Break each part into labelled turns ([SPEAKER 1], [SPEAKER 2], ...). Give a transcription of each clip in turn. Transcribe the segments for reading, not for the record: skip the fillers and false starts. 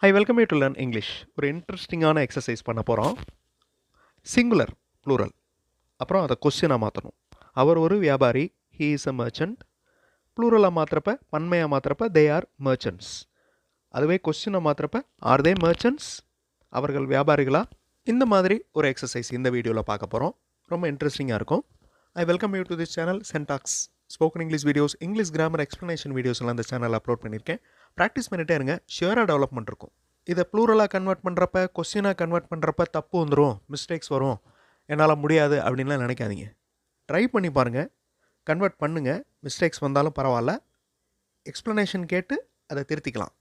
[SPEAKER 1] Hi, welcome you to learn English. ஒரு இன்ட்ரெஸ்டிங்கான exercise பண்ண போகிறோம். சிங்குலர் ப்ளூரல் அப்புறம் அதை கொஸ்டினாக மாற்றணும். அவர் ஒரு வியாபாரி, ஹீ இஸ் அ மர்ச்சன்ட். ப்ளூரலாக மாற்றுறப்ப பன்மையாக மாற்றுறப்ப தே ஆர் மர்ச்சன்ட்ஸ். அதுவே கொஸ்டினை மாற்றுறப்ப ஆர் தே மர்ச்சன்ட்ஸ், அவர்கள் வியாபாரிகளா? இந்த மாதிரி ஒரு எக்ஸசைஸ் இந்த வீடியோவில் பார்க்க போகிறோம். ரொம்ப இன்ட்ரெஸ்டிங்காக இருக்கும். I welcome you to this channel Syntax. Spoken English videos, English grammar explanation வீடியோஸ்லாம் இந்த சேனலில் அப்லோட் பண்ணியிருக்கேன். ப்ராக்டிஸ் பண்ணிகிட்டே இருங்க, ஷியராக டெவலப்மெண்ட் இருக்கும். இதை ப்ளூரலாக கன்வெர்ட் பண்ணுறப்ப, கொஸ்டினாக கன்வெர்ட் பண்ணுறப்ப தப்பு வந்துடும், மிஸ்டேக்ஸ் வரும், என்னால் முடியாது அப்படின்லாம் நினைக்காதீங்க. ட்ரை பண்ணி பாருங்கள், கன்வெர்ட் பண்ணுங்கள். மிஸ்டேக்ஸ் வந்தாலும் பரவாயில்ல, எக்ஸ்ப்ளனேஷன் கேட்டு அதை திருத்திக்கலாம்.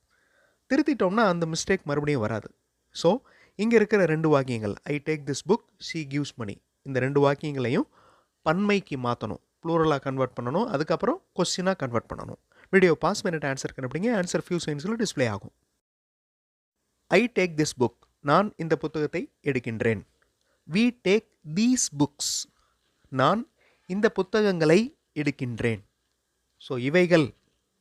[SPEAKER 1] திருத்திட்டோம்னா அந்த மிஸ்டேக் மறுபடியும் வராது. ஸோ இங்கே இருக்கிற 2 வாக்கியங்கள், I take this book, she gives money, இந்த 2 வாக்கியங்களையும் பன்மைக்கு மாற்றணும், ப்ளூரலாக கன்வெர்ட் பண்ணணும். அதுக்கப்புறம் கொஸ்டினாக கன்வெர்ட் பண்ணணும். வீடியோ பாஸ் பண்ணிட்டு ஆன்சர் கண்டுபிடிங்க. ஆன்சர் ஃபியூ செகண்ட்ஸில் டிஸ்பிளே ஆகும். ஐ டேக் திஸ் புக், நான் இந்த புத்தகத்தை எடுக்கின்றேன். வி டேக் தீஸ் புக்ஸ், நான் இந்த புத்தகங்களை எடுக்கின்றேன். ஸோ இவைகள்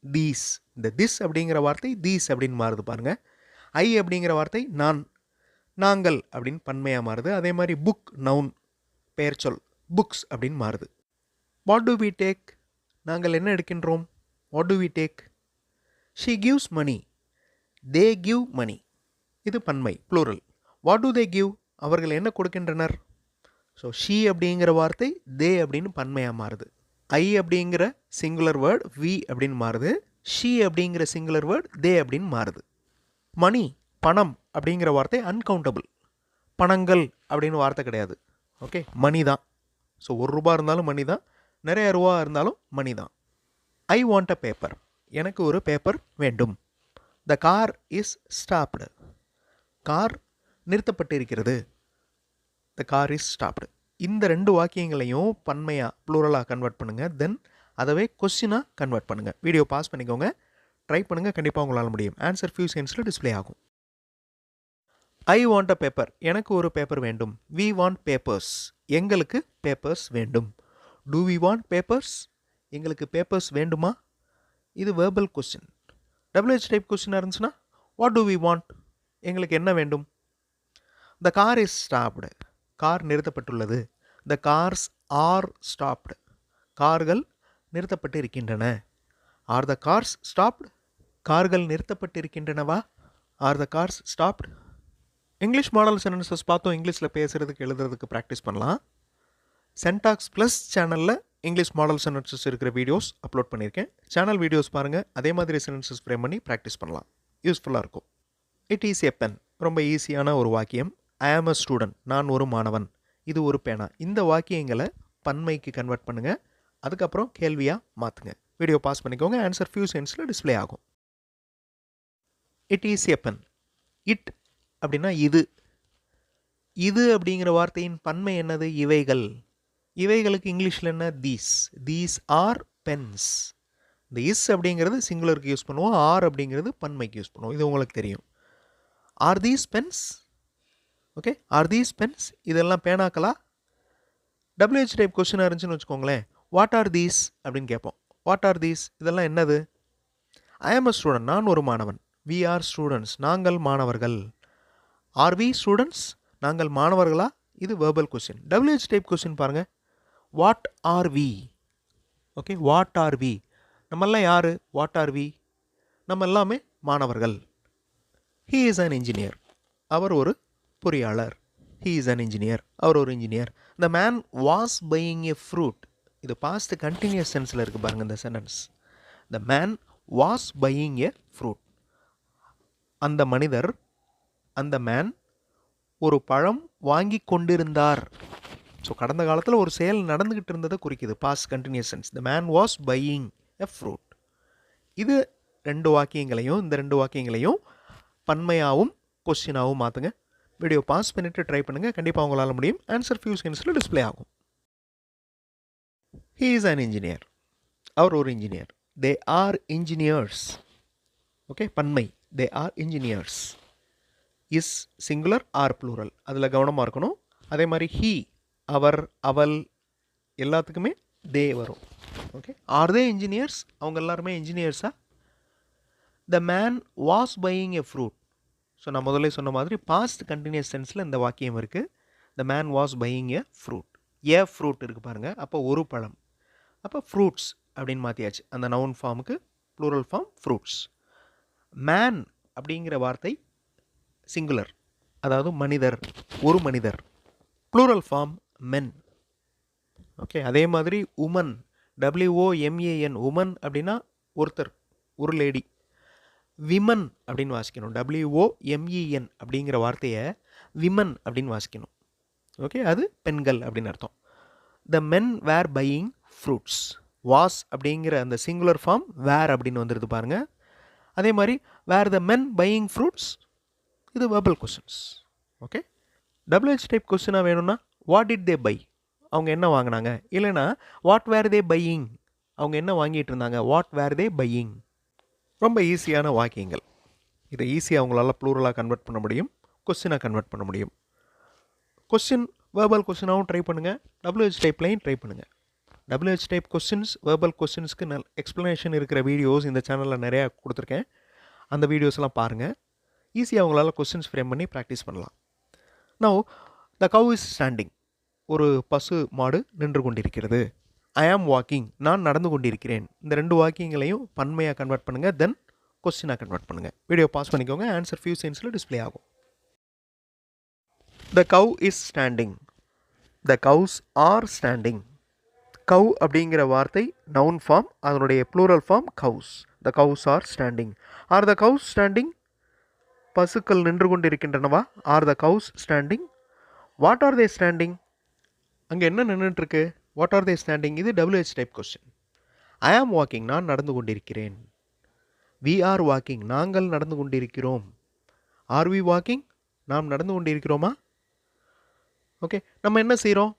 [SPEAKER 1] தீஸ், இந்த திஸ் அப்படிங்கிற வார்த்தை தீஸ் அப்படின்னு மாறுது பாருங்கள். ஐ அப்படிங்கிற வார்த்தை நான், நாங்கள் அப்படின்னு பன்மையாக மாறுது. அதே மாதிரி புக் நவுன் பெயர் சொல் புக்ஸ் அப்படின்னு மாறுது. வாட் டு வி டேக், நாங்கள் என்ன எடுக்கின்றோம்? What do we take? She gives money, they give money, இது பன்மை plural. What do they give, அவர்கள் என்ன கொடுக்கின்றனர்? ஸோ ஷீ அப்படிங்கிற வார்த்தை தே அப்படின்னு பன்மையாக மாறுது. ஐ அப்படிங்கிற சிங்குலர் வேர்ட் வி அப்படின்னு மாறுது. ஷீ அப்படிங்கிற சிங்குலர் வேர்ட் தே அப்படின்னு மாறுது. மணி பணம் அப்படிங்கிற வார்த்தை அன்கவுண்டபிள், பணங்கள் அப்படின்னு வார்த்தை கிடையாது. ஓகே, மணி தான். ஸோ ₹1 இருந்தாலும் மணி தான், நிறைய ரூபா இருந்தாலும் மணி தான். ஐ வாண்ட் அ பேப்பர், எனக்கு ஒரு பேப்பர் வேண்டும். The car is stopped, car நிறுத்தப்பட்டிருக்கிறது. The car is stopped. இந்த 2 வாக்கியங்களையும் பன்மையாக ப்ளூரலாக கன்வெர்ட் பண்ணுங்கள். தென் அதவே கொஸ்டினாக கன்வெர்ட் பண்ணுங்கள். வீடியோ பாஸ் பண்ணிக்கோங்க, ட்ரை பண்ணுங்கள், கண்டிப்பாக உங்களால் முடியும். ஆன்சர் ஃபியூ செகண்ட்ஸில் டிஸ்பிளே ஆகும். ஐ வாண்ட் அ பேப்பர், எனக்கு ஒரு பேப்பர் வேண்டும். வி வாண்ட் பேப்பர்ஸ், எங்களுக்கு பேப்பர்ஸ் வேண்டும். டு வி வாண்ட் பேப்பர்ஸ், எங்களுக்கு பேப்பர்ஸ் வேண்டுமா? இது வேர்பல் கொஸ்டின். WH டைப் கொஸ்டினாக இருந்துச்சுன்னா வாட் டு வி வாண்ட், எங்களுக்கு என்ன வேண்டும்? The car is stopped, car நிறுத்தப்பட்டுள்ளது. த கார்ஸ் ஆர் ஸ்டாப்டு, கார்கள் நிறுத்தப்பட்டு இருக்கின்றன. ஆர் த கார்ஸ் ஸ்டாப்டு, கார்கள் நிறுத்தப்பட்டு இருக்கின்றனவா? Are the cars stopped. English model sentences பார்த்தோம். இங்கிலீஷில் பேசுகிறதுக்கு எழுதுறதுக்கு ப்ராக்டிஸ் பண்ணலாம். சென்டாக்ஸ் ப்ளஸ் சேனலில் இங்கிலீஷ் மாடல் சென்டென்சஸ் இருக்கிற வீடியோஸ் அப்லோட் பண்ணியிருக்கேன். சேனல் வீடியோஸ் பாருங்கள், அதே மாதிரி சென்டென்சஸ் ஃப்ரேம் பண்ணி ப்ராக்டிஸ் பண்ணலாம், யூஸ்ஃபுல்லாக இருக்கும். இட் ஈஸ் எ பென், ரொம்ப ஈஸியான ஒரு வாக்கியம். ஐ ஆம் அ ஸ்டூடெண்ட், நான் ஒரு மாணவன். இது ஒரு பேனா. இந்த வாக்கியங்களை பன்மைக்கு கன்வெர்ட் பண்ணுங்கள், அதுக்கப்புறம் கேள்வியாக மாற்றுங்க. வீடியோ பாஸ் பண்ணிக்கோங்க. ஆன்சர் ஃபியூ செகண்ட்ஸில் டிஸ்பிளே ஆகும். It is a pen, it அப்படின்னா இது. இது அப்படிங்கிற வார்த்தையின் பன்மை என்னது? இவைகள். இவைகளுக்கு இங்கிலீஷில் என்ன? தீஸ். These are pens. இந்த இஸ் அப்படிங்கிறது சிங்குலருக்கு யூஸ் பண்ணுவோம், ஆர் அப்படிங்கிறது பன்மைக்கு யூஸ் பண்ணுவோம். இது உங்களுக்கு தெரியும். Are these pens? Okay, are these pens, இதெல்லாம் பேனாக்களா? WH டைப் கொஸ்டினாக இருந்துச்சுன்னு வச்சுக்கோங்களேன், வாட் ஆர் தீஸ் அப்படின்னு கேட்போம். வாட் ஆர் தீஸ், இதெல்லாம் என்னது? ஐ ஆம் அ ஸ்டூடெண்ட், நான் ஒரு மாணவன். வி ஆர் ஸ்டூடெண்ட்ஸ், நாங்கள் மாணவர்கள். ஆர் வி ஸ்டூடெண்ட்ஸ், நாங்கள் மாணவர்களா? இது verbal question. WH type question பாருங்கள், what are we? Okay, what are we, நம்மெல்லாம் யார்? வாட் ஆர் வி, நம்ம எல்லாமே மாணவர்கள். ஹீ இஸ் அன் இன்ஜினியர், அவர் ஒரு பொறியாளர். ஹீ இஸ் அன் இன்ஜினியர், அவர் ஒரு engineer. The man was buying a fruit, இது பாஸ்ட் கண்டினியூஸ் சென்ஸில் இருக்குது பாருங்கள் இந்த sentence. The man was buying a fruit, அந்த மனிதர், அந்த மேன் ஒரு பழம் வாங்கி கொண்டிருந்தார். ஸோ கடந்த காலத்தில் ஒரு செயல் நடந்துக்கிட்டு இருந்ததை குறிக்குது, past continuous tense. The man was buying a fruit. இது 2 வாக்கியங்களையும், இந்த 2 வாக்கியங்களையும் பன்மையாகவும் கொஸ்டினாகவும் மாற்றுங்க. வீடியோ பாஸ் பண்ணிவிட்டு ட்ரை பண்ணுங்கள், கண்டிப்பாக உங்களால் முடியும். ஆன்சர் ஃபியூ செகண்ட்ஸில் டிஸ்பிளே ஆகும். ஹீ இஸ் அன் இன்ஜினியர், அவர் ஒரு engineer. They are engineers. Okay, பன்மை, they are engineers. Is singular are plural, அதில் கவனமாக இருக்கணும். அதே மாதிரி ஹீ, அவர், அவள், எல்லாத்துக்குமே தே வரும். ஓகே, ஆர் தே இன்ஜினியர்ஸ், அவங்க எல்லாருமே இன்ஜினியர்ஸா? The man was buying a fruit, so நான் முதல்ல சொன்ன மாதிரி பாஸ்ட் கண்டினியூஸ் சென்ஸில் இந்த வாக்கியம் இருக்குது. த man was buying a fruit. A fruit இருக்குது பாருங்கள், அப்போ ஒரு பழம். அப்போ ஃப்ரூட்ஸ் அப்படின்னு மாற்றியாச்சு. அந்த நவுன் ஃபார்முக்கு ப்ளூரல் ஃபார்ம் ஃப்ரூட்ஸ். மேன் அப்படிங்கிற வார்த்தை சிங்குலர், அதாவது மனிதர், ஒரு மனிதர். ப்ளூரல் ஃபார்ம் மென். ஓகே, அதே மாதிரி உமன், WOMAN, உமன் அப்படின்னா ஒருத்தர், ஒரு லேடி. விமன் அப்படின்னு வாசிக்கணும். WOMEN அப்படிங்கிற வார்த்தையை விமன் அப்படின்னு வாசிக்கணும். ஓகே, அது பெண்கள் அப்படின்னு அர்த்தம். த மென் வேர் பையிங் ஃப்ரூட்ஸ். வாஸ் அப்படிங்கிற அந்த சிங்குலர் ஃபார்ம் வேர் அப்படின்னு வந்துடுது பாருங்கள். அதே மாதிரி were the men buying fruits, இது verbal questions. Okay, WH type கொஸ்டினாக வேணும்னா வாட் டிட் தே பை, அவங்க என்ன வாங்கினாங்க. இல்லைனா வாட் வேர் தே பையிங், அவங்க என்ன வாங்கிட்டு இருந்தாங்க. What were they buying. ரொம்ப ஈஸியான வாக்கியங்கள். இதை ஈஸியாக அவங்களால ப்ளூரலாக கன்வெர்ட் பண்ண முடியும், கொஸ்டினாக கன்வெர்ட் பண்ண முடியும். கொஸ்டின் வேர்பல் கொஸ்டினாகவும் ட்ரை பண்ணுங்கள், WH டைப்லையும் ட்ரை பண்ணுங்கள். WH டைப் கொஸ்டின்ஸ், வேர்பல் கொஸ்டின்ஸ்க்கு எக்ஸ்ப்ளனேஷன் இருக்கிற வீடியோஸ் இந்த சேனலில் நிறையா கொடுத்துருக்கேன். அந்த வீடியோஸ்லாம் பாருங்கள். ஈஸியாக அவங்களால கொஸ்டின்ஸ் ஃப்ரேம் பண்ணி ப்ராக்டிஸ் பண்ணலாம். Now the cow is standing. ஒரு பசு மாடு நின்று கொண்டிருக்கிறது. ஐ ஆம் வாக்கிங், நான் நடந்து கொண்டிருக்கிறேன். இந்த ரெண்டு வாக்கியங்களையும் பன்மையாக கன்வெர்ட் பண்ணுங்கள், தென் கொஸ்டினாக கன்வெர்ட் பண்ணுங்கள். வீடியோ பாஸ் பண்ணிக்கோங்க, ஆன்சர் ஃபியூ செகண்ட்ஸில் டிஸ்பிளே ஆகும். The cow is standing. The cows are standing. Cow அப்படிங்கிற வார்த்தை நவுன் ஃபார்ம், அதனுடைய plural form cows. The cows are standing. Are the cows standing, பசுக்கள் நின்று கொண்டு இருக்கின்றனவா. Are the cows standing. What are they standing, அங்கே என்ன நின்றுட்டுருக்கு. வாட் ஆர் தே ஸ்டாண்டிங், இது WH type question. I am walking, நான் நடந்து கொண்டிருக்கிறேன். வி ஆர் வாக்கிங், நாங்கள் நடந்து கொண்டிருக்கிறோம். ஆர் வி வாக்கிங், நாம் நடந்து கொண்டிருக்கிறோமா. ஓகே, நம்ம என்ன செய்கிறோம்.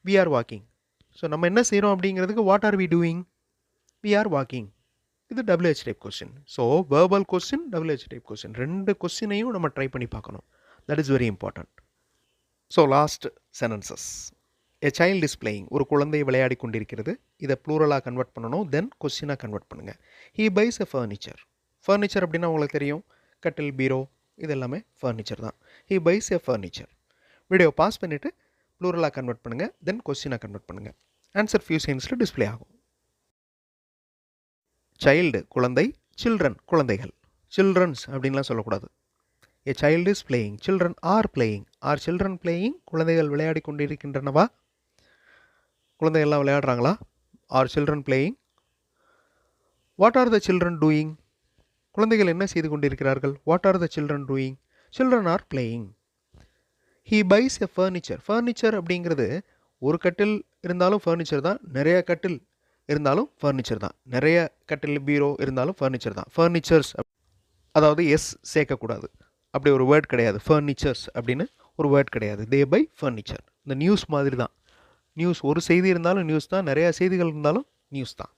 [SPEAKER 1] We are walking. ஸோ நம்ம என்ன செய்கிறோம் அப்படிங்கிறதுக்கு what are we doing, we are walking. இது WH type question. So verbal question, WH type question, ரெண்டு கொஸ்டினையும் நம்ம ட்ரை பண்ணி பார்க்கணும். That is very important. So last sentences. A child is playing, ஒரு குழந்தை விளையாடி கொண்டிருக்கிறது. இதை ப்ளூரலாக கன்வெர்ட் பண்ணணும், தென் கொஸ்டினாக கன்வெர்ட் பண்ணுங்கள். He buys a furniture. Furniture அப்படின்னா உங்களுக்கு தெரியும், கட்டில், பீரோ, இது எல்லாமே ஃபர்னிச்சர் தான். He buys a furniture. Video pass பண்ணிவிட்டு ப்ளூரலாக கன்வெர்ட் பண்ணுங்கள், தென் கொஸ்டினாக கன்வெர்ட் பண்ணுங்கள். ஆன்சர் ஃபியூ செகண்ட்ஸில் டிஸ்பிளே ஆகும். சைல்டு குழந்தை, சில்ட்ரன் குழந்தைகள். சில்ட்ரன்ஸ் அப்படின்லாம் சொல்லக்கூடாது. A child is playing, children are playing. Are children playing, குழந்தைகள் விளையாடி கொண்டிருக்கின்றனவா. குழந்தைகள்லாம் விளையாடுறாங்களா. Are children playing. What are the children doing, குழந்தைகள் என்ன செய்து கொண்டிருக்கிறார்கள். What are the children doing, children are playing. He buys a furniture. Furniture அப்படிங்கிறது ஒரு கட்டில் இருந்தாலும் ஃபர்னிச்சர் தான், நிறைய கட்டில் இருந்தாலும் ஃபர்னிச்சர் தான். நிறைய கட்டில், பீரோ இருந்தாலும் ஃபர்னிச்சர் தான். ஃபர்னிச்சர்ஸ் அதாவது எஸ் சேர்க்கக்கூடாது, அப்படி ஒரு வேர்ட் கிடையாது. ஃபர்னிச்சர்ஸ் அப்படின்னு ஒரு வேர்ட் கிடையாது. தே பை ஃபர்னிச்சர். இந்த நியூஸ் மாதிரி தான். நியூஸ், ஒரு செய்தி இருந்தாலும் நியூஸ் தான், நிறையா செய்திகள் இருந்தாலும் நியூஸ் தான்.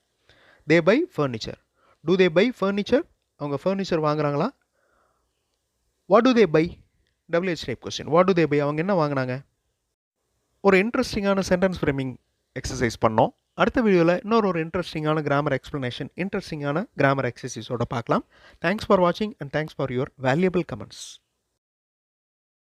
[SPEAKER 1] They buy furniture. Do they buy furniture, அவங்க ஃபர்னிச்சர் வாங்குறாங்களா. What do they buy, WH type question. What do they buy, அவங்க என்ன வாங்கினாங்க. ஒரு இன்ட்ரெஸ்டிங்கான சென்டென்ஸ் ஃப்ரேமிங் எக்ஸசைஸ் பண்ணோம். அடுத்த வீடியோவில் இன்னொரு ஒரு இன்ட்ரெஸ்டிங்கான கிராமர் எக்ஸ்ப்ளனேஷன், இன்ட்ரெஸ்டிங்கான கிராமர் எக்ஸசைஸோட பார்க்கலாம். தேங்க்ஸ் ஃபார் வாட்சிங் and thanks for your valuable comments.